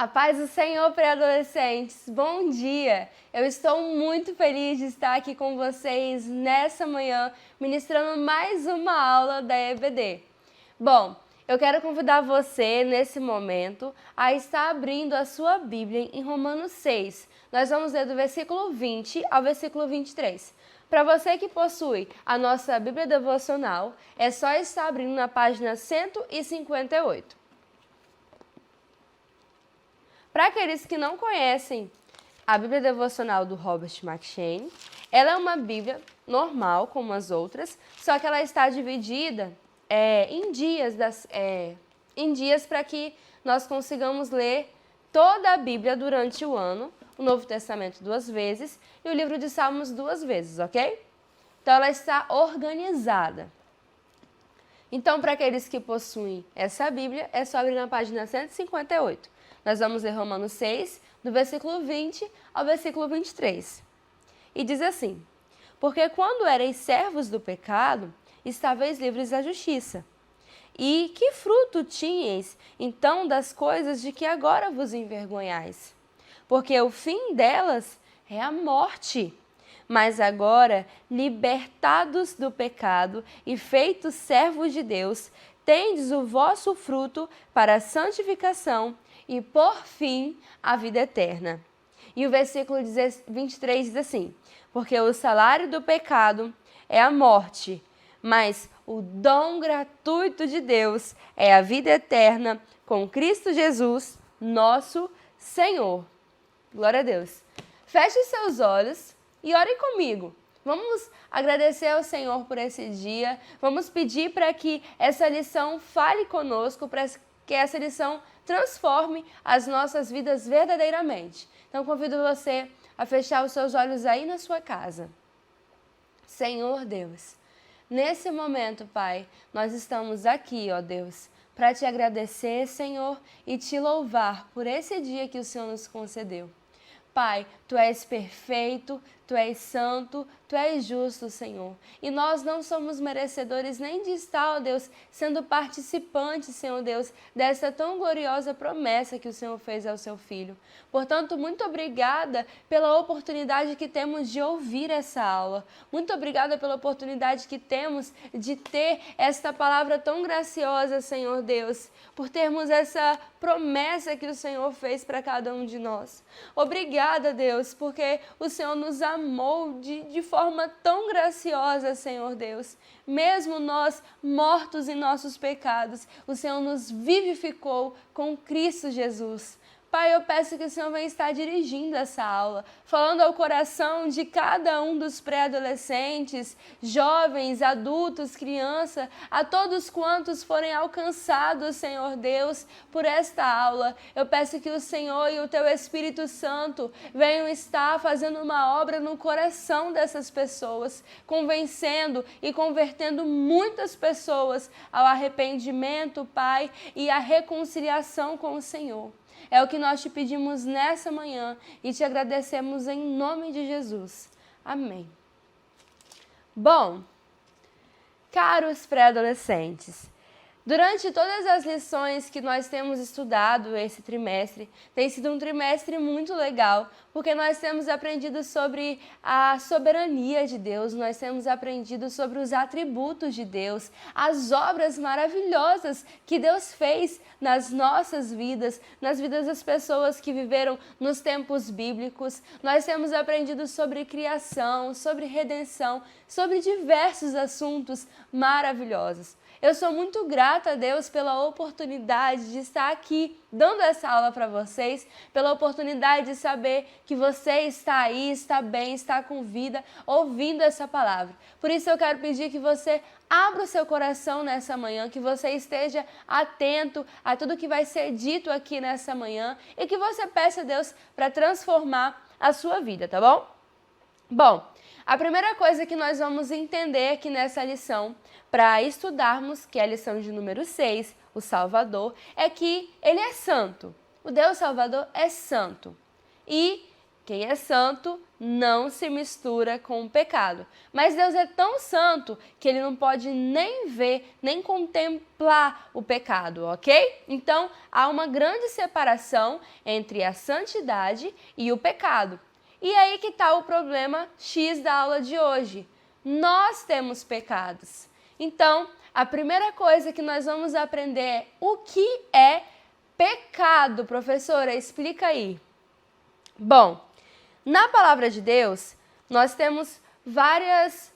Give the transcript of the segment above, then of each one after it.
A paz do Senhor, pré-adolescentes! Bom dia! Eu estou muito feliz de estar aqui com vocês nessa manhã, ministrando mais uma aula da EBD. Bom, eu quero convidar você, nesse momento, a estar abrindo a sua Bíblia em Romanos 6. Nós vamos ler do versículo 20 ao versículo 23. Para você que possui a nossa Bíblia devocional, é só estar abrindo na página 158. Para aqueles que não conhecem a Bíblia devocional do Robert McCheyne, ela é uma Bíblia normal, como as outras, só que ela está dividida em dias para que nós consigamos ler toda a Bíblia durante o ano, o Novo Testamento 2 vezes e o livro de Salmos 2 vezes, ok? Então ela está organizada. Então, para aqueles que possuem essa Bíblia, é só abrir na página 158. Nós vamos ler Romanos 6, do versículo 20 ao versículo 23. E diz assim: porque quando erais servos do pecado, estáveis livres da justiça. E que fruto tinhais, então, das coisas de que agora vos envergonhais? Porque o fim delas é a morte. Mas agora, libertados do pecado e feitos servos de Deus, tendes o vosso fruto para a santificação e, por fim, a vida eterna. E o versículo 23 diz assim: porque o salário do pecado é a morte, mas o dom gratuito de Deus é a vida eterna com Cristo Jesus, nosso Senhor. Glória a Deus. Feche seus olhos e ore comigo. Vamos agradecer ao Senhor por esse dia. Vamos pedir para que essa lição fale conosco, para que essa lição transforme as nossas vidas verdadeiramente. Então, convido você a fechar os seus olhos aí na sua casa. Senhor Deus, nesse momento, Pai, nós estamos aqui, ó Deus, para te agradecer, Senhor, e te louvar por esse dia que o Senhor nos concedeu. Pai, Tu és perfeito, Tu és santo, Tu és justo, Senhor. E nós não somos merecedores nem de estar, ó Deus, sendo participantes, Senhor Deus, dessa tão gloriosa promessa que o Senhor fez ao Seu Filho. Portanto, muito obrigada pela oportunidade que temos de ouvir essa aula. Muito obrigada pela oportunidade que temos de ter esta palavra tão graciosa, Senhor Deus, por termos essa promessa que o Senhor fez para cada um de nós. Obrigada, Deus, porque o Senhor nos amou de forma tão graciosa, Senhor Deus. Mesmo nós mortos em nossos pecados, o Senhor nos vivificou com Cristo Jesus. Pai, eu peço que o Senhor venha estar dirigindo essa aula, falando ao coração de cada um dos pré-adolescentes, jovens, adultos, crianças, a todos quantos forem alcançados, Senhor Deus, por esta aula. Eu peço que o Senhor e o Teu Espírito Santo venham estar fazendo uma obra no coração dessas pessoas, convencendo e convertendo muitas pessoas ao arrependimento, Pai, e à reconciliação com o Senhor. É o que nós te pedimos nessa manhã e te agradecemos em nome de Jesus. Amém. Bom, caros pré-adolescentes, durante todas as lições que nós temos estudado esse trimestre, tem sido um trimestre muito legal, porque nós temos aprendido sobre a soberania de Deus, nós temos aprendido sobre os atributos de Deus, as obras maravilhosas que Deus fez nas nossas vidas, nas vidas das pessoas que viveram nos tempos bíblicos. Nós temos aprendido sobre criação, sobre redenção, sobre diversos assuntos maravilhosos. Eu sou muito grata a Deus pela oportunidade de estar aqui dando essa aula para vocês, pela oportunidade de saber que você está aí, está bem, está com vida, ouvindo essa palavra. Por isso eu quero pedir que você abra o seu coração nessa manhã, que você esteja atento a tudo que vai ser dito aqui nessa manhã e que você peça a Deus para transformar a sua vida, tá bom? Bom, a primeira coisa que nós vamos entender aqui nessa lição, para estudarmos, que é a lição de número 6, o Salvador, é que Ele é santo. O Deus Salvador é santo. E quem é santo não se mistura com o pecado. Mas Deus é tão santo que ele não pode nem ver, nem contemplar o pecado, ok? Então, há uma grande separação entre a santidade e o pecado. E aí que está o problema X da aula de hoje. Nós temos pecados. Então, a primeira coisa que nós vamos aprender é o que é pecado. Professora, explica aí. Bom, na palavra de Deus, nós temos várias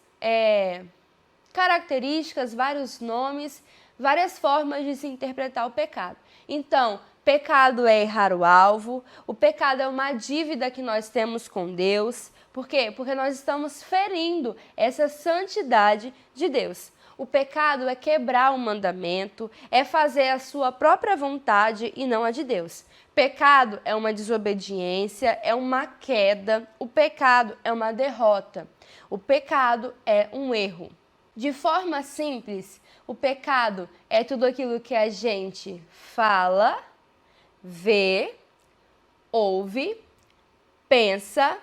características, vários nomes, várias formas de se interpretar o pecado. Então, pecado é errar o alvo, o pecado é uma dívida que nós temos com Deus. Por quê? Porque nós estamos ferindo essa santidade de Deus. O pecado é quebrar o mandamento, é fazer a sua própria vontade e não a de Deus. Pecado é uma desobediência, é uma queda. O pecado é uma derrota. O pecado é um erro. De forma simples, o pecado é tudo aquilo que a gente fala, vê, ouve, pensa,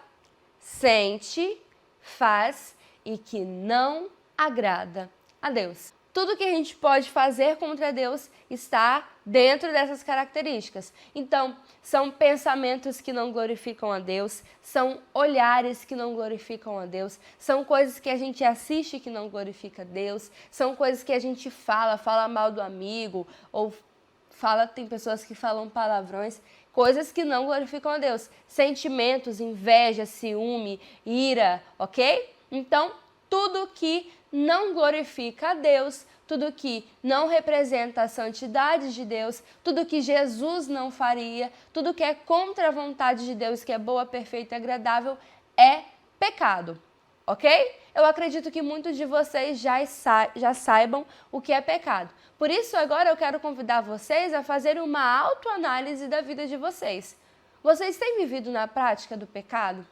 sente, faz e que não agrada a Deus. Tudo que a gente pode fazer contra Deus está dentro dessas características. Então, são pensamentos que não glorificam a Deus, são olhares que não glorificam a Deus, são coisas que a gente assiste que não glorifica a Deus, são coisas que a gente fala mal do amigo, ou tem pessoas que falam palavrões, coisas que não glorificam a Deus. Sentimentos, inveja, ciúme, ira, ok? Então, tudo que não glorifica a Deus, tudo que não representa a santidade de Deus, tudo que Jesus não faria, tudo que é contra a vontade de Deus, que é boa, perfeita e agradável, é pecado, ok? Eu acredito que muitos de vocês já saibam o que é pecado. Por isso, agora eu quero convidar vocês a fazer uma autoanálise da vida de vocês. Vocês têm vivido na prática do pecado?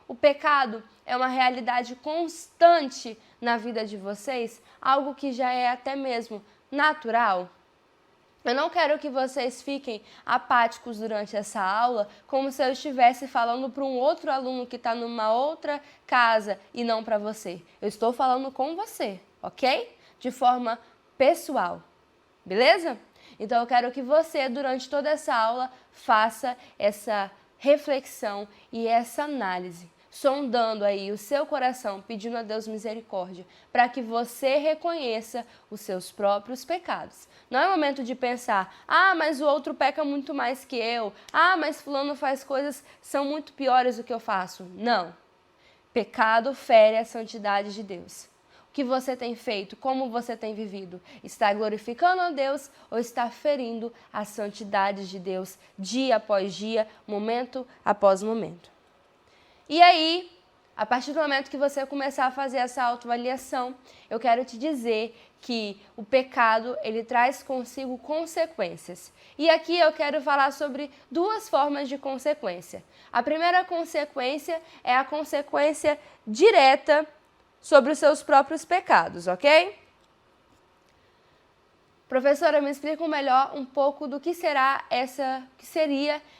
O pecado é uma realidade constante na vida de vocês, algo que já é até mesmo natural. Eu não quero que vocês fiquem apáticos durante essa aula, como se eu estivesse falando para um outro aluno que está numa outra casa e não para você. Eu estou falando com você, ok? De forma pessoal, beleza? Então eu quero que você, durante toda essa aula, faça essa reflexão e essa análise, sondando aí o seu coração, pedindo a Deus misericórdia, para que você reconheça os seus próprios pecados. Não é momento de pensar, mas o outro peca muito mais que eu, mas fulano faz coisas que são muito piores do que eu faço. Não. Pecado fere a santidade de Deus. O que você tem feito, como você tem vivido, está glorificando a Deus ou está ferindo a santidade de Deus dia após dia, momento após momento? E aí, a partir do momento que você começar a fazer essa autoavaliação, eu quero te dizer que o pecado, ele traz consigo consequências. E aqui eu quero falar sobre duas formas de consequência. A primeira consequência é a consequência direta sobre os seus próprios pecados, ok? Professora, me explica melhor um pouco do que seria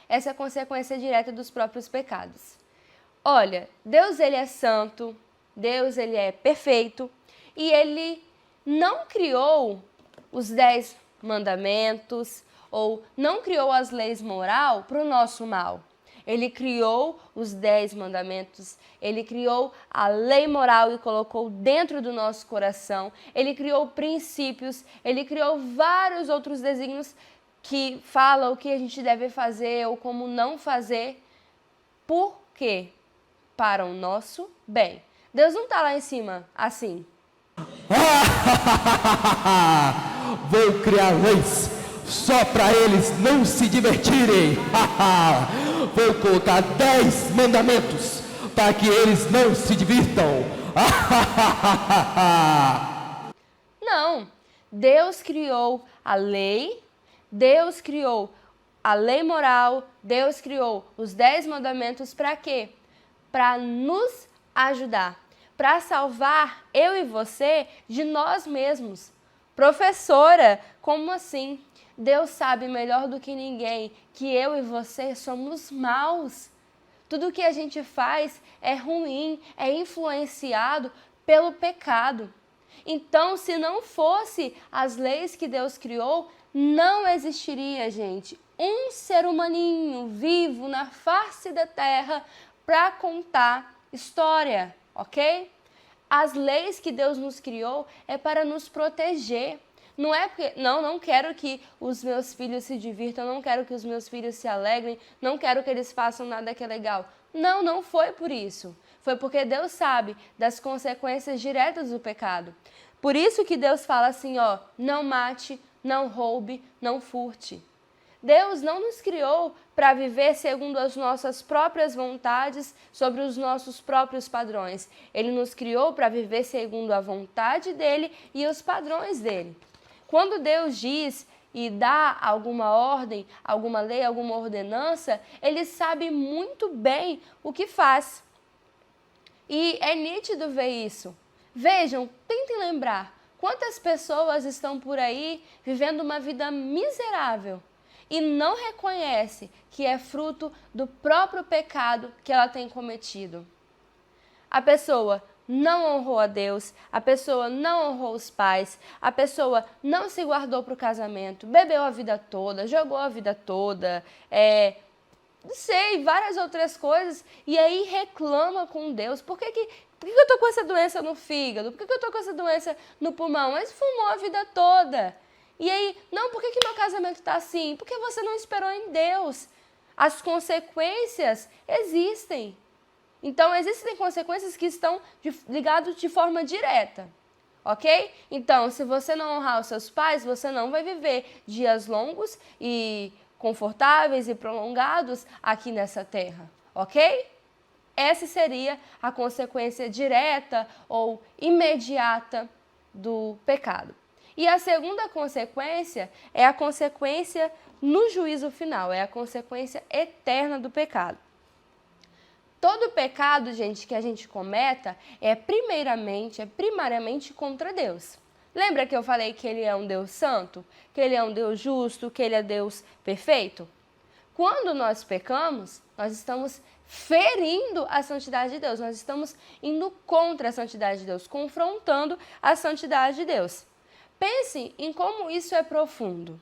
essa consequência direta dos próprios pecados. Olha, Deus ele é santo, Deus ele é perfeito e ele não criou os 10 mandamentos ou não criou as leis moral para o nosso mal. Ele criou os 10 mandamentos, ele criou a lei moral e colocou dentro do nosso coração, ele criou princípios, ele criou vários outros desígnios que falam o que a gente deve fazer ou como não fazer. Por quê? Para o nosso bem. Deus não está lá em cima assim. Vou criar leis só para eles não se divertirem. Vou colocar 10 mandamentos para que eles não se divirtam. Não. Deus criou a lei, Deus criou a lei moral, Deus criou os 10 mandamentos para quê? Para nos ajudar, para salvar eu e você de nós mesmos. Professora, como assim? Deus sabe melhor do que ninguém que eu e você somos maus. Tudo que a gente faz é ruim, é influenciado pelo pecado. Então, se não fosse as leis que Deus criou, não existiria, gente, um ser humaninho vivo na face da terra para contar história, ok? As leis que Deus nos criou é para nos proteger. Não é porque, não quero que os meus filhos se divirtam, não quero que os meus filhos se alegrem, não quero que eles façam nada que é legal. Não foi por isso. Foi porque Deus sabe das consequências diretas do pecado. Por isso que Deus fala assim, ó, não mate, não roube, não furte. Deus não nos criou para viver segundo as nossas próprias vontades, sobre os nossos próprios padrões. Ele nos criou para viver segundo a vontade dele e os padrões dele. Quando Deus diz e dá alguma ordem, alguma lei, alguma ordenança, ele sabe muito bem o que faz. E é nítido ver isso. Vejam, tentem lembrar quantas pessoas estão por aí vivendo uma vida miserável e não reconhece que é fruto do próprio pecado que ela tem cometido. A pessoa não honrou a Deus, a pessoa não honrou os pais, a pessoa não se guardou para o casamento, bebeu a vida toda, jogou a vida toda, não sei, várias outras coisas, e aí reclama com Deus. Por que eu estou com essa doença no fígado? Por que eu estou com essa doença no pulmão? Mas fumou a vida toda. E aí, não, por que meu casamento está assim? Porque você não esperou em Deus. As consequências existem. Então, existem consequências que estão ligadas de forma direta, ok? Então, se você não honrar os seus pais, você não vai viver dias longos e confortáveis e prolongados aqui nessa terra, ok? Essa seria a consequência direta ou imediata do pecado. E a segunda consequência é a consequência no juízo final, é a consequência eterna do pecado. Todo pecado, gente, que a gente cometa é primariamente contra Deus. Lembra que eu falei que Ele é um Deus santo? Que Ele é um Deus justo? Que Ele é Deus perfeito? Quando nós pecamos, nós estamos ferindo a santidade de Deus. Nós estamos indo contra a santidade de Deus, confrontando a santidade de Deus. Pense em como isso é profundo.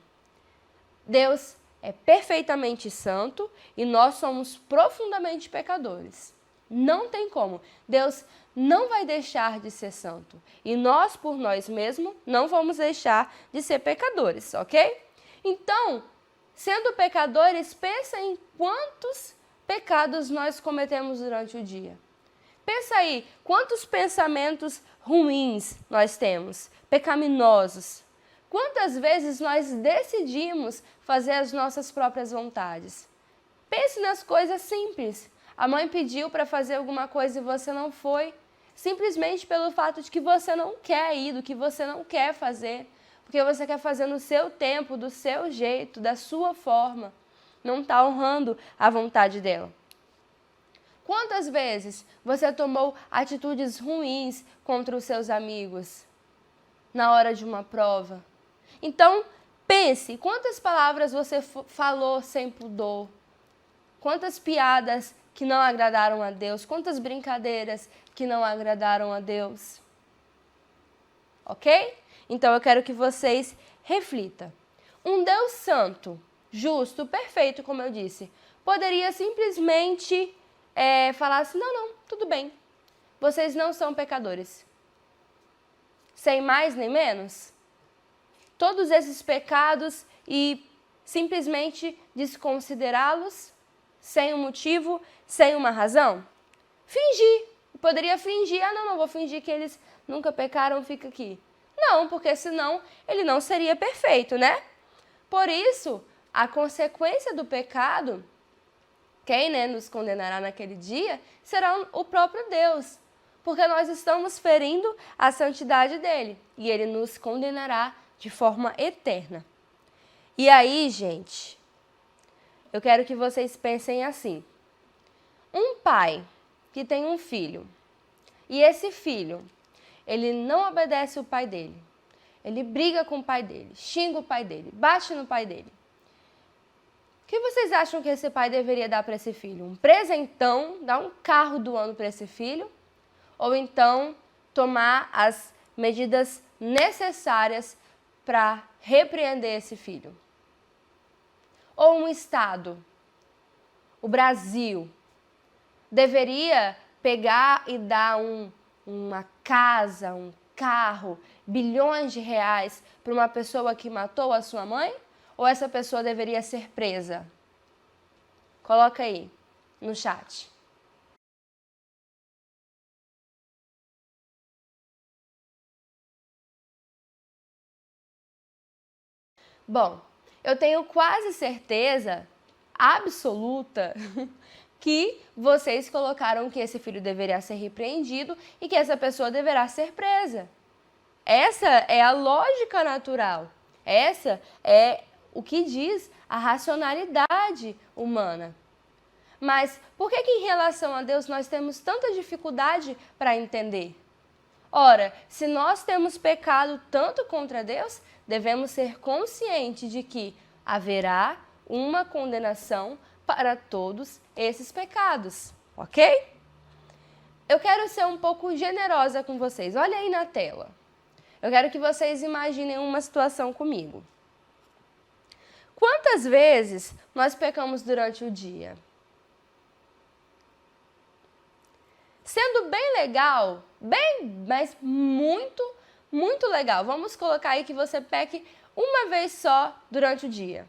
Deus é perfeitamente santo e nós somos profundamente pecadores. Não tem como. Deus não vai deixar de ser santo. E nós, por nós mesmos, não vamos deixar de ser pecadores, ok? Então, sendo pecadores, pensa em quantos pecados nós cometemos durante o dia. Pensa aí, quantos pensamentos ruins nós temos, pecaminosos. Quantas vezes nós decidimos fazer as nossas próprias vontades? Pense nas coisas simples. A mãe pediu para fazer alguma coisa e você não foi, simplesmente pelo fato de que você não quer ir, do que você não quer fazer, porque você quer fazer no seu tempo, do seu jeito, da sua forma. Não está honrando a vontade dela. Quantas vezes você tomou atitudes ruins contra os seus amigos na hora de uma prova? Então, pense, quantas palavras você falou sem pudor? Quantas piadas que não agradaram a Deus? Quantas brincadeiras que não agradaram a Deus? Ok? Então, eu quero que vocês reflitam. Um Deus santo, justo, perfeito, como eu disse, poderia simplesmente falar assim, não, tudo bem, vocês não são pecadores. Sem mais nem menos. Todos esses pecados e simplesmente desconsiderá-los sem um motivo, sem uma razão. Fingir. Poderia fingir, não vou fingir que eles nunca pecaram, fica aqui. Não, porque senão ele não seria perfeito, né? Por isso, a consequência do pecado, quem nos condenará naquele dia, será o próprio Deus. Porque nós estamos ferindo a santidade dele. E ele nos condenará de forma eterna. E aí, gente, eu quero que vocês pensem assim. Um pai que tem um filho, e esse filho, ele não obedece o pai dele. Ele briga com o pai dele, xinga o pai dele, bate no pai dele. O que vocês acham que esse pai deveria dar para esse filho? Um presentão, dar um carro do ano para esse filho? Ou então tomar as medidas necessárias para repreender esse filho? Ou um Estado, o Brasil, deveria pegar e dar uma casa, um carro, bilhões de reais para uma pessoa que matou a sua mãe? Ou essa pessoa deveria ser presa? Coloca aí no chat. Bom, eu tenho quase certeza absoluta que vocês colocaram que esse filho deveria ser repreendido e que essa pessoa deverá ser presa. Essa é a lógica natural. Essa é o que diz a racionalidade humana. Mas por que em relação a Deus nós temos tanta dificuldade para entender? Ora, se nós temos pecado tanto contra Deus, devemos ser conscientes de que haverá uma condenação para todos esses pecados, ok? Eu quero ser um pouco generosa com vocês. Olha aí na tela. Eu quero que vocês imaginem uma situação comigo. Quantas vezes nós pecamos durante o dia? Sendo bem legal, mas muito legal. Vamos colocar aí que você peque uma vez só durante o dia.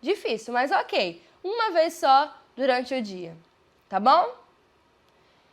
Difícil, mas ok. Uma vez só durante o dia, tá bom?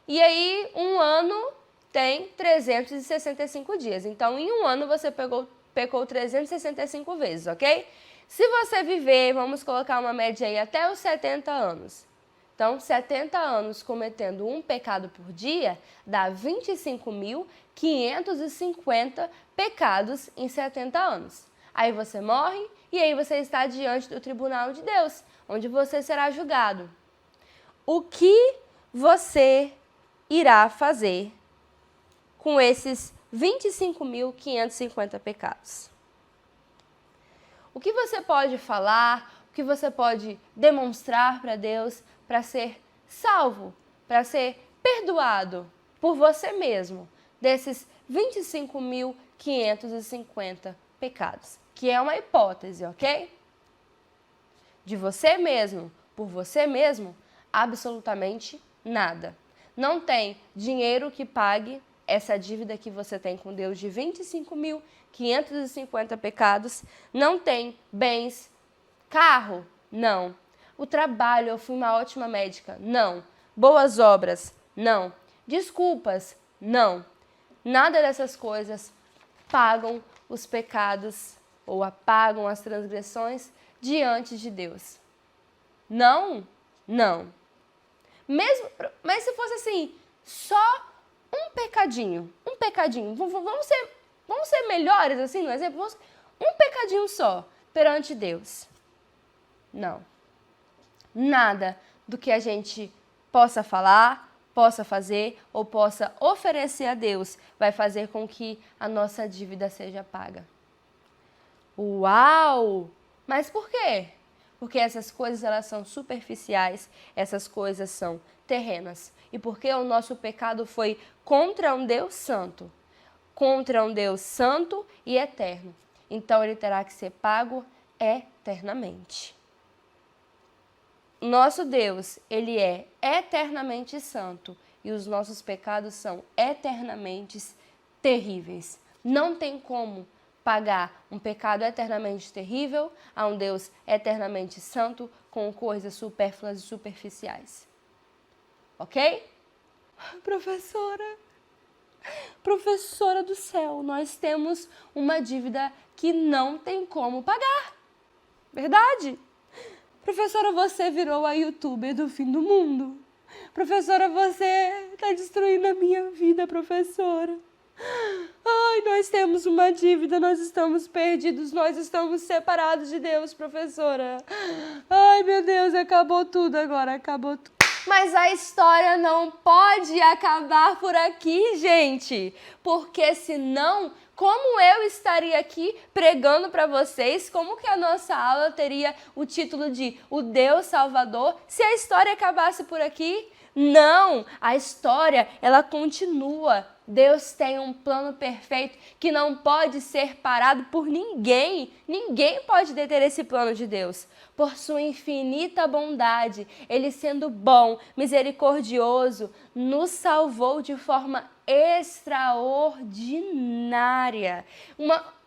E aí, um ano tem 365 dias. Então, em um ano, você pecou 365 vezes, ok? Se você viver, vamos colocar uma média aí, até os 70 anos. Então, 70 anos cometendo um pecado por dia dá 25.550 pecados em 70 anos. Aí você morre e aí você está diante do tribunal de Deus, onde você será julgado. O que você irá fazer com esses 25.550 pecados? O que você pode falar, o que você pode demonstrar para Deus para ser salvo, para ser perdoado por você mesmo desses 25.550 pecados? Que é uma hipótese, ok? De você mesmo, por você mesmo, absolutamente nada. Não tem dinheiro que pague essa dívida que você tem com Deus de 25.550 pecados. Não tem bens, carro, não. O trabalho, eu fui uma ótima médica, não. Boas obras, não. Desculpas, não. Nada dessas coisas pagam os pecados ou apagam as transgressões diante de Deus. Não, não. Mas se fosse assim, só um pecadinho, vamos ser melhores assim no exemplo, um pecadinho só perante Deus. Não. Nada do que a gente possa falar, possa fazer ou possa oferecer a Deus vai fazer com que a nossa dívida seja paga. Uau! Mas por quê? Porque essas coisas elas são superficiais, essas coisas são terrenas. E porque o nosso pecado foi contra um Deus santo e eterno. Então ele terá que ser pago eternamente. Nosso Deus, ele é eternamente santo e os nossos pecados são eternamente terríveis. Não tem como pagar um pecado eternamente terrível a um Deus eternamente santo com coisas supérfluas e superficiais. Ok? Professora do céu, nós temos uma dívida que não tem como pagar. Verdade? Professora, você virou a youtuber do fim do mundo. Professora, você está destruindo a minha vida, professora. Ai, nós temos uma dívida, nós estamos perdidos, nós estamos separados de Deus, professora. Ai, meu Deus, acabou tudo agora, acabou tudo. Mas a história não pode acabar por aqui, gente. Porque senão, como eu estaria aqui pregando para vocês, como que a nossa aula teria o título de O Deus Salvador se a história acabasse por aqui? Não, a história, ela continua. Deus tem um plano perfeito que não pode ser parado por ninguém. Ninguém pode deter esse plano de Deus. Por sua infinita bondade, Ele sendo bom, misericordioso, nos salvou de forma extraordinária.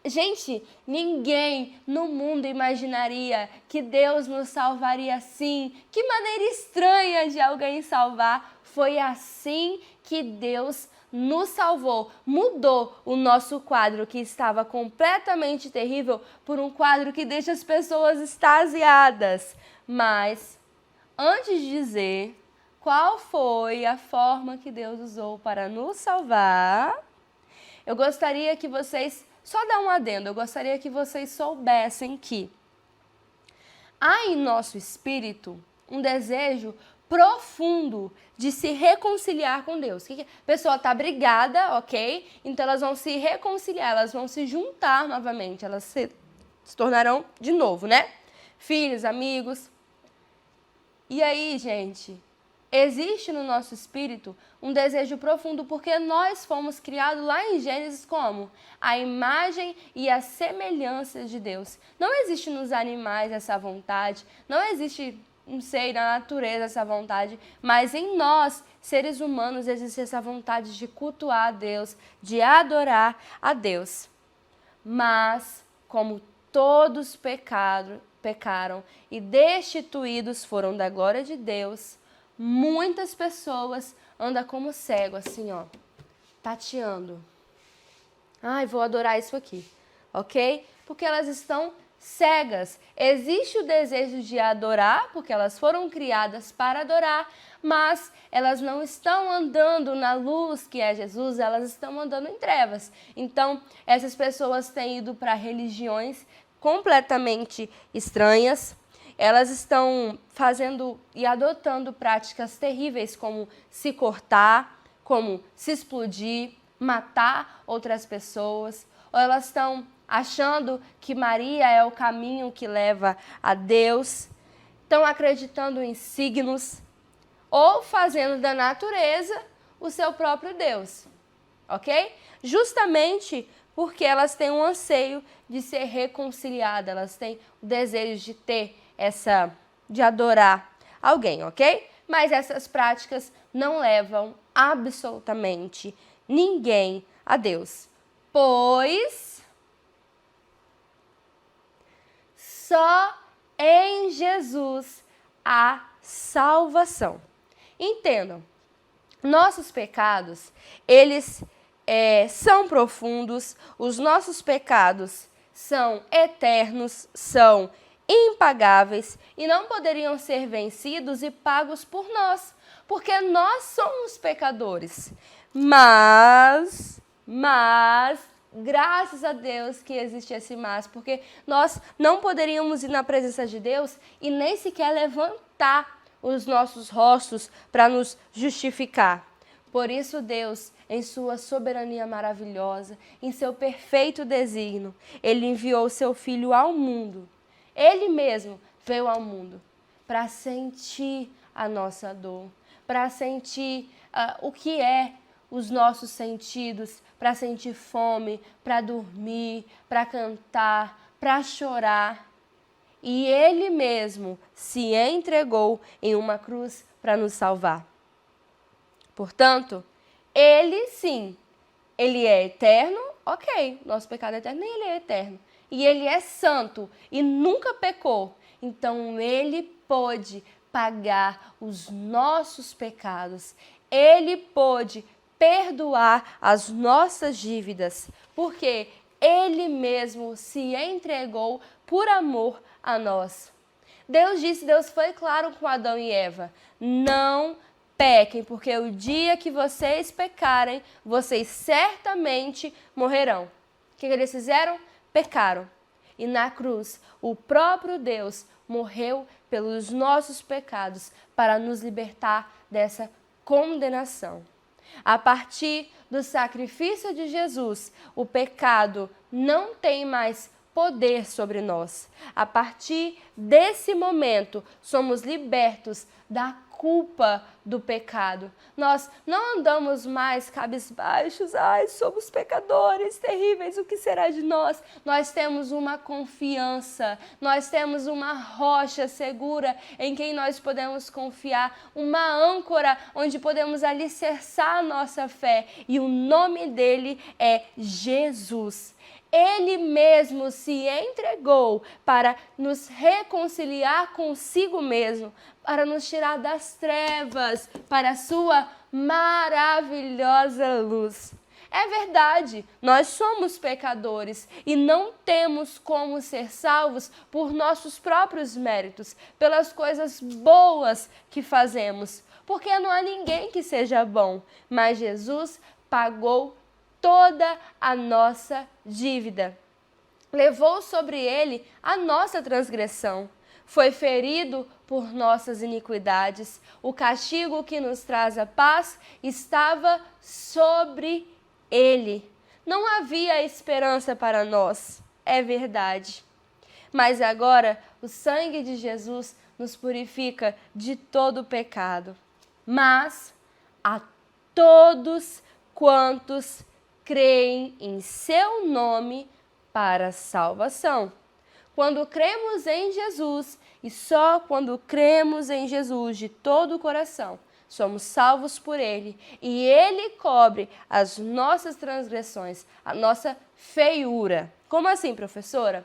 Gente, ninguém no mundo imaginaria que Deus nos salvaria assim. Que maneira estranha de alguém salvar. Foi assim que Deus nos salvou, mudou o nosso quadro que estava completamente terrível por um quadro que deixa as pessoas extasiadas. Mas, antes de dizer qual foi a forma que Deus usou para nos salvar, eu gostaria que vocês, só dar um adendo, eu gostaria que vocês soubessem que há em nosso espírito um desejo profundo de se reconciliar com Deus. A pessoa está brigada, ok? Então elas vão se reconciliar, elas vão se juntar novamente, elas se tornarão de novo, né? Filhos, amigos. E aí, gente, existe no nosso espírito um desejo profundo, porque nós fomos criados lá em Gênesis como? A imagem e a semelhança de Deus. Não existe nos animais essa vontade, não existe, não sei, na natureza essa vontade, mas em nós, seres humanos, existe essa vontade de cultuar a Deus, de adorar a Deus. Mas, como todos pecaram e destituídos foram da glória de Deus, muitas pessoas andam como cego, assim, ó, tateando. Ai, vou adorar isso aqui, ok? Porque elas estão cegas. Existe o desejo de adorar, porque elas foram criadas para adorar, mas elas não estão andando na luz que é Jesus, elas estão andando em trevas. Então, essas pessoas têm ido para religiões completamente estranhas. Elas estão fazendo e adotando práticas terríveis, como se cortar, como se explodir, matar outras pessoas. Ou elas estão achando que Maria é o caminho que leva a Deus, estão acreditando em signos, ou fazendo da natureza o seu próprio Deus, ok? Justamente porque elas têm um anseio de ser reconciliadas, elas têm o desejo de ter de adorar alguém, ok? Mas essas práticas não levam absolutamente ninguém a Deus, pois só em Jesus há salvação. Entendam, nossos pecados, eles são profundos, os nossos pecados são eternos, são impagáveis e não poderiam ser vencidos e pagos por nós, porque nós somos pecadores. Mas, graças a Deus que existe esse mas, porque nós não poderíamos ir na presença de Deus e nem sequer levantar os nossos rostos para nos justificar. Por isso Deus, em sua soberania maravilhosa, em seu perfeito desígnio, Ele enviou seu Filho ao mundo. Ele mesmo veio ao mundo para sentir a nossa dor, para sentir o que é os nossos sentidos, para sentir fome, para dormir, para cantar, para chorar. E Ele mesmo se entregou em uma cruz para nos salvar. Portanto, Ele sim, Ele é eterno, ok, nosso pecado é eterno, nem Ele é eterno. E Ele é santo e nunca pecou. Então, Ele pôde pagar os nossos pecados. Ele pôde perdoar as nossas dívidas, porque Ele mesmo se entregou por amor a nós. Deus foi claro com Adão e Eva: não pequem, porque o dia que vocês pecarem, vocês certamente morrerão. O que eles fizeram? Pecaram. E na cruz, o próprio Deus morreu pelos nossos pecados para nos libertar dessa condenação. A partir do sacrifício de Jesus, o pecado não tem mais poder sobre nós. A partir desse momento, somos libertos da culpa do pecado. Nós não andamos mais cabisbaixos, somos pecadores terríveis, o que será de nós? Nós temos uma confiança, nós temos uma rocha segura em quem nós podemos confiar, uma âncora onde podemos alicerçar a nossa fé, e o nome dele é Jesus. Ele mesmo se entregou para nos reconciliar consigo mesmo, para nos tirar das trevas, para a sua maravilhosa luz. É verdade, nós somos pecadores e não temos como ser salvos por nossos próprios méritos, pelas coisas boas que fazemos, porque não há ninguém que seja bom, mas Jesus pagou toda a nossa dívida. Levou sobre ele a nossa transgressão. Foi ferido por nossas iniquidades. O castigo que nos traz a paz estava sobre ele. Não havia esperança para nós, é verdade. Mas agora o sangue de Jesus nos purifica de todo pecado. Mas a todos quantos creem em seu nome para salvação. Quando cremos em Jesus, e só quando cremos em Jesus de todo o coração, somos salvos por ele, e ele cobre as nossas transgressões, a nossa feiura. Como assim, professora?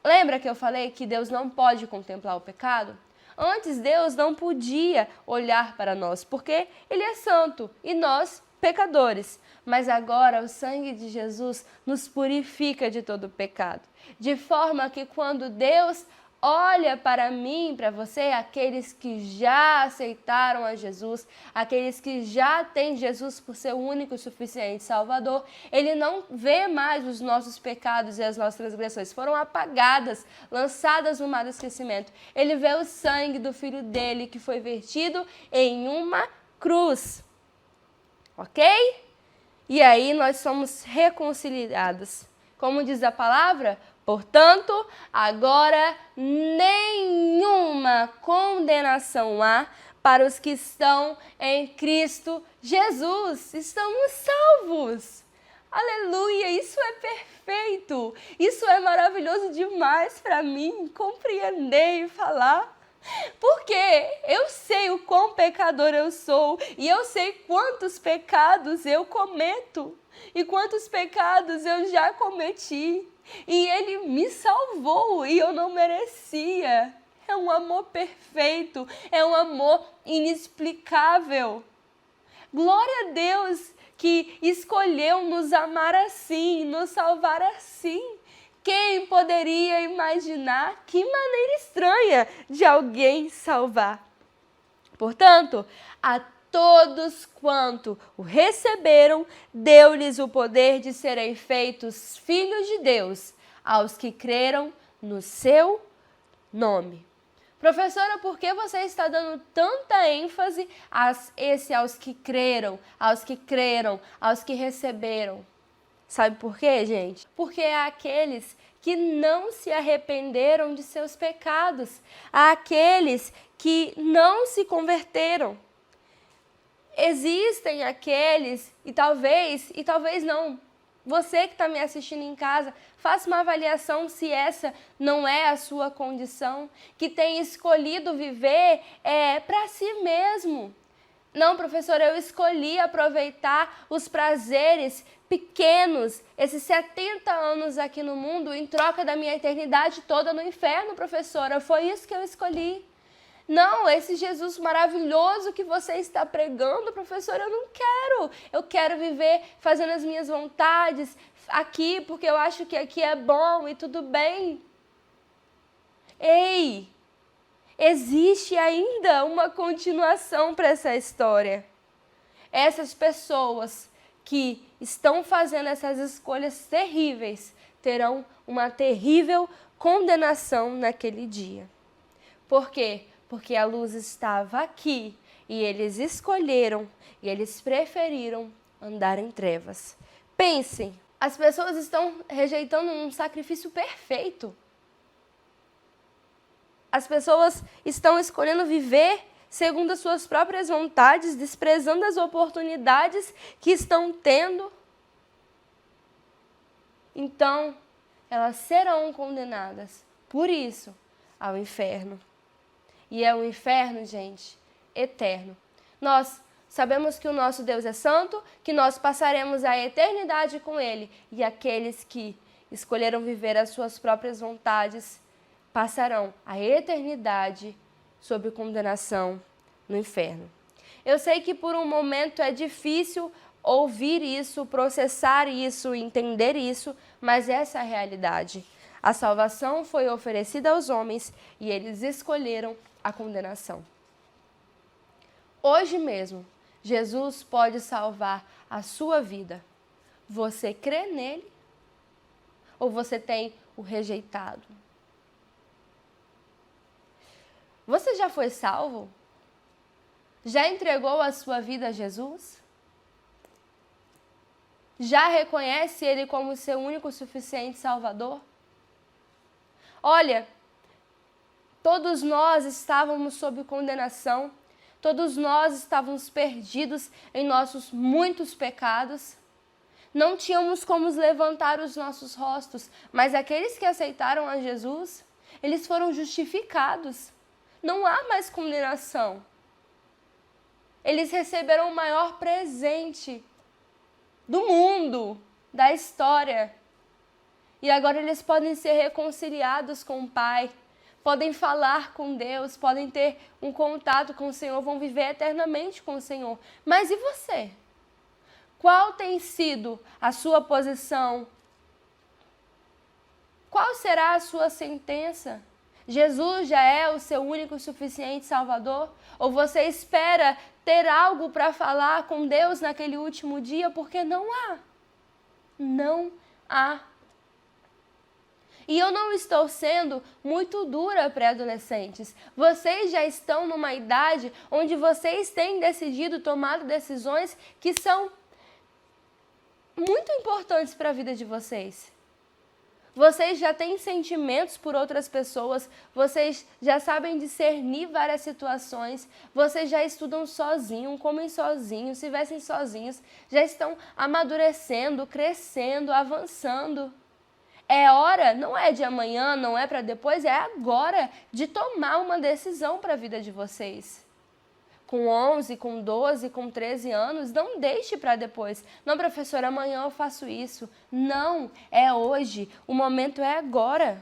Lembra que eu falei que Deus não pode contemplar o pecado? Antes, Deus não podia olhar para nós, porque ele é santo e nós pecadores. Mas agora o sangue de Jesus nos purifica de todo pecado. De forma que quando Deus olha para mim, para você, aqueles que já aceitaram a Jesus, aqueles que já têm Jesus por seu único e suficiente Salvador, ele não vê mais os nossos pecados e as nossas transgressões. Foram apagadas, lançadas no mar do esquecimento. Ele vê o sangue do Filho dele que foi vertido em uma cruz. Ok? E aí nós somos reconciliados. Como diz a palavra, portanto, agora nenhuma condenação há para os que estão em Cristo Jesus. Estamos salvos. Aleluia, isso é perfeito. Isso é maravilhoso demais para mim compreender e falar. Porque eu sei o quão pecador eu sou e eu sei quantos pecados eu cometo e quantos pecados eu já cometi. E ele me salvou e eu não merecia. É um amor perfeito, é um amor inexplicável. Glória a Deus que escolheu nos amar assim, nos salvar assim. Quem poderia imaginar que maneira estranha de alguém salvar? Portanto, a todos quanto o receberam, deu-lhes o poder de serem feitos filhos de Deus, aos que creram no seu nome. Professora, por que você está dando tanta ênfase aos que creram, aos que receberam? Sabe por quê, gente? Porque é aqueles que não se arrependeram de seus pecados, aqueles que não se converteram. Existem aqueles, e talvez não, você que está me assistindo em casa, faça uma avaliação se essa não é a sua condição, que tem escolhido viver para si mesmo. Não, professora, eu escolhi aproveitar os prazeres pequenos, esses 70 anos aqui no mundo, em troca da minha eternidade toda no inferno, professora. Foi isso que eu escolhi. Não, esse Jesus maravilhoso que você está pregando, professora, eu não quero. Eu quero viver fazendo as minhas vontades aqui, porque eu acho que aqui é bom e tudo bem. Ei! Existe ainda uma continuação para essa história. Essas pessoas que estão fazendo essas escolhas terríveis terão uma terrível condenação naquele dia. Por quê? Porque a luz estava aqui e eles escolheram e eles preferiram andar em trevas. Pensem, as pessoas estão rejeitando um sacrifício perfeito. As pessoas estão escolhendo viver segundo as suas próprias vontades, desprezando as oportunidades que estão tendo. Então, elas serão condenadas, por isso, ao inferno. E é um inferno, gente, eterno. Nós sabemos que o nosso Deus é santo, que nós passaremos a eternidade com Ele. E aqueles que escolheram viver as suas próprias vontades passarão a eternidade sob condenação no inferno. Eu sei que por um momento é difícil ouvir isso, processar isso, entender isso, mas essa é a realidade. A salvação foi oferecida aos homens e eles escolheram a condenação. Hoje mesmo, Jesus pode salvar a sua vida. Você crê nele ou você tem o rejeitado? Você já foi salvo? Já entregou a sua vida a Jesus? Já reconhece Ele como seu único e suficiente Salvador? Olha, todos nós estávamos sob condenação, todos nós estávamos perdidos em nossos muitos pecados. Não tínhamos como levantar os nossos rostos, mas aqueles que aceitaram a Jesus, eles foram justificados. Não há mais condenação. Eles receberam o maior presente do mundo, da história. E agora eles podem ser reconciliados com o Pai, podem falar com Deus, podem ter um contato com o Senhor, vão viver eternamente com o Senhor. Mas e você? Qual tem sido a sua posição? Qual será a sua sentença? Jesus já é o seu único e suficiente Salvador? Ou você espera ter algo para falar com Deus naquele último dia? Porque não há. Não há. E eu não estou sendo muito dura para adolescentes. Vocês já estão numa idade onde vocês têm decidido, tomado decisões que são muito importantes para a vida de vocês. Vocês já têm sentimentos por outras pessoas, vocês já sabem discernir várias situações, vocês já estudam sozinhos, comem sozinhos, se vestem sozinhos, já estão amadurecendo, crescendo, avançando. É hora, não é de amanhã, não é para depois, é agora de tomar uma decisão para a vida de vocês. Com 11, com 12, com 13 anos, não deixe para depois. Não, professora, amanhã eu faço isso. Não, é hoje. O momento é agora.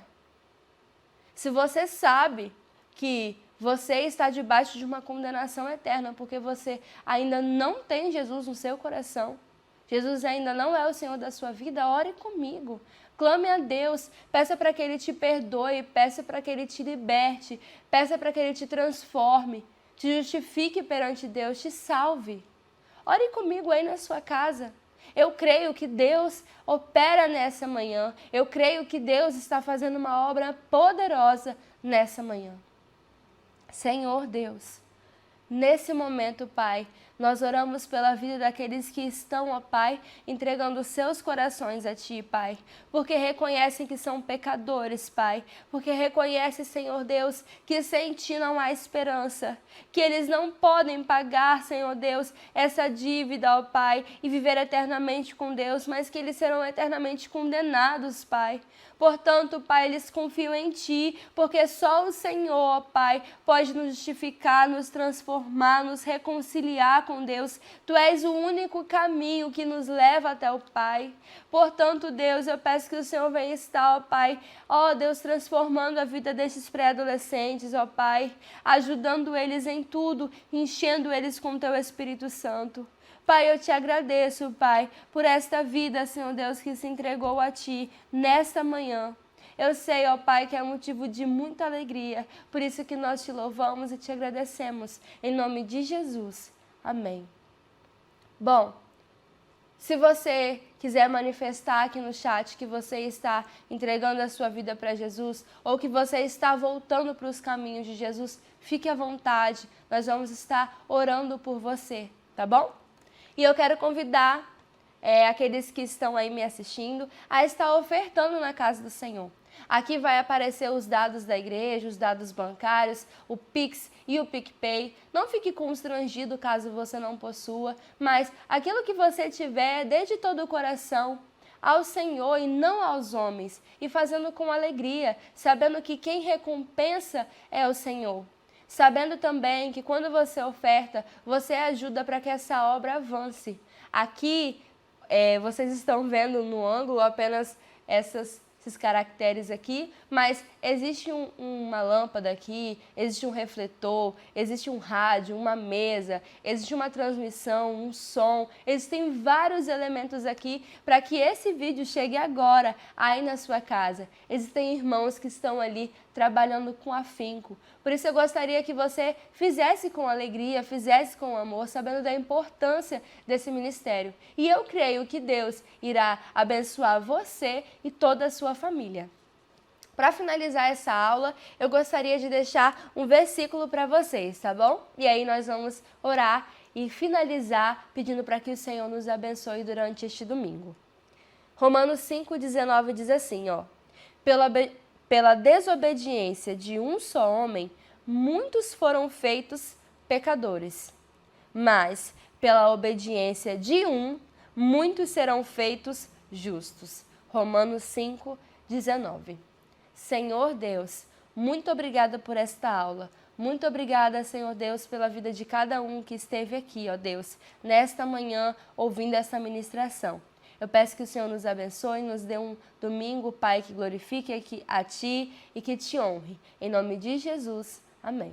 Se você sabe que você está debaixo de uma condenação eterna porque você ainda não tem Jesus no seu coração, Jesus ainda não é o Senhor da sua vida, ore comigo. Clame a Deus, peça para que Ele te perdoe, peça para que Ele te liberte, peça para que Ele te transforme. Te justifique perante Deus, te salve. Ore comigo aí na sua casa. Eu creio que Deus opera nessa manhã. Eu creio que Deus está fazendo uma obra poderosa nessa manhã. Senhor Deus, nesse momento, Pai, nós oramos pela vida daqueles que estão, ó Pai, entregando seus corações a Ti, Pai, porque reconhecem que são pecadores, Pai, porque reconhecem, Senhor Deus, que sem Ti não há esperança, que eles não podem pagar, Senhor Deus, essa dívida, ó Pai, e viver eternamente com Deus, mas que eles serão eternamente condenados, Pai. Portanto, Pai, eles confiam em Ti, porque só o Senhor, ó Pai, pode nos justificar, nos transformar, nos reconciliar com Deus. Tu és o único caminho que nos leva até o Pai. Portanto, Deus, eu peço que o Senhor venha estar, ó Pai, ó Deus, transformando a vida desses pré-adolescentes, ó Pai, ajudando eles em tudo, enchendo eles com Teu Espírito Santo. Pai, eu te agradeço, Pai, por esta vida, Senhor Deus, que se entregou a Ti nesta manhã. Eu sei, ó Pai, que é motivo de muita alegria, por isso que nós te louvamos e te agradecemos. Em nome de Jesus. Amém. Bom, Se você quiser manifestar aqui no chat que você está entregando a sua vida para Jesus ou que você está voltando para os caminhos de Jesus, fique à vontade. Nós vamos estar orando por você, tá bom? E eu quero convidar aqueles que estão aí me assistindo a estar ofertando na casa do Senhor. Aqui vai aparecer os dados da igreja, os dados bancários, o Pix e o PicPay. Não fique constrangido caso você não possua, mas aquilo que você tiver, dê de todo o coração ao Senhor e não aos homens, e fazendo com alegria, sabendo que quem recompensa é o Senhor. Sabendo também que quando você oferta, você ajuda para que essa obra avance. Aqui, vocês estão vendo no ângulo apenas esses caracteres aqui, mas existe uma lâmpada aqui, existe um refletor, existe um rádio, uma mesa, existe uma transmissão, um som, existem vários elementos aqui para que esse vídeo chegue agora aí na sua casa. Existem irmãos que estão ali trabalhando com afinco. Por isso eu gostaria que você fizesse com alegria, fizesse com amor, sabendo da importância desse ministério. E eu creio que Deus irá abençoar você e toda a sua família. Para finalizar essa aula, eu gostaria de deixar um versículo para vocês, tá bom? E aí nós vamos orar e finalizar pedindo para que o Senhor nos abençoe durante este domingo. Romanos 5,19 diz assim, pela desobediência de um só homem, muitos foram feitos pecadores. Mas, pela obediência de um, muitos serão feitos justos. Romanos 5,19. Senhor Deus, muito obrigada por esta aula. Muito obrigada, Senhor Deus, pela vida de cada um que esteve aqui, ó Deus, nesta manhã, ouvindo essa ministração. Eu peço que o Senhor nos abençoe, nos dê um domingo, Pai, que glorifique a Ti e que te honre. Em nome de Jesus, amém.